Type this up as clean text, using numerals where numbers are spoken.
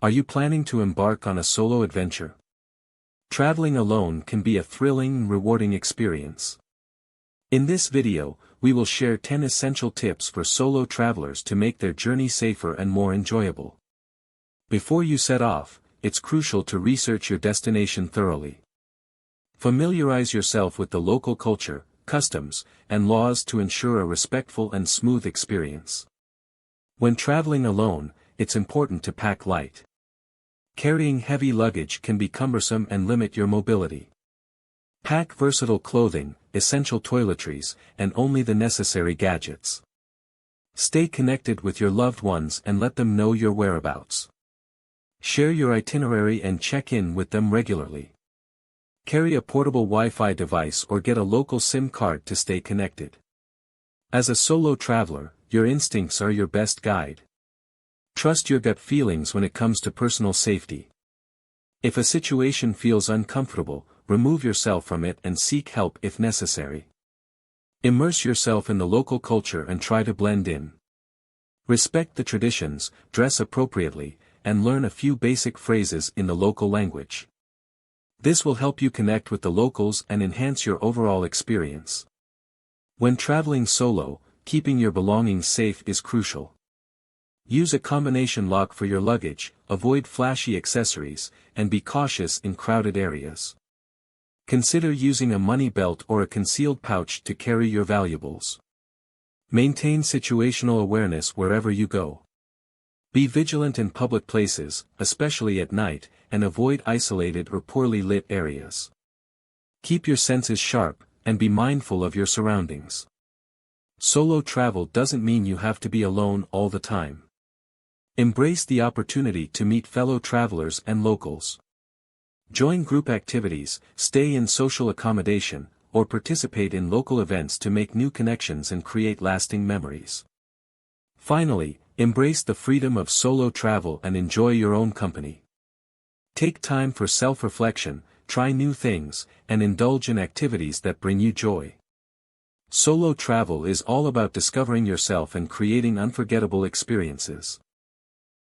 Are you planning to embark on a solo adventure? Traveling alone can be a thrilling and rewarding experience. In this video, we will share 10 essential tips for solo travelers to make their journey safer and more enjoyable. Before you set off, it's crucial to research your destination thoroughly. Familiarize yourself with the local culture, customs, and laws to ensure a respectful and smooth experience. When traveling alone, it's important to pack light. Carrying heavy luggage can be cumbersome and limit your mobility. Pack versatile clothing, essential toiletries, and only the necessary gadgets. Stay connected with your loved ones and let them know your whereabouts. Share your itinerary and check in with them regularly. Carry a portable Wi-Fi device or get a local SIM card to stay connected. As a solo traveler, your instincts are your best guide. Trust your gut feelings when it comes to personal safety. If a situation feels uncomfortable, remove yourself from it and seek help if necessary. Immerse yourself in the local culture and try to blend in. Respect the traditions, dress appropriately, and learn a few basic phrases in the local language. This will help you connect with the locals and enhance your overall experience. When traveling solo, keeping your belongings safe is crucial. Use a combination lock for your luggage, avoid flashy accessories, and be cautious in crowded areas. Consider using a money belt or a concealed pouch to carry your valuables. Maintain situational awareness wherever you go. Be vigilant in public places, especially at night, and avoid isolated or poorly lit areas. Keep your senses sharp, and be mindful of your surroundings. Solo travel doesn't mean you have to be alone all the time. Embrace the opportunity to meet fellow travelers and locals. Join group activities, stay in social accommodation, or participate in local events to make new connections and create lasting memories. Finally, embrace the freedom of solo travel and enjoy your own company. Take time for self-reflection, try new things, and indulge in activities that bring you joy. Solo travel is all about discovering yourself and creating unforgettable experiences.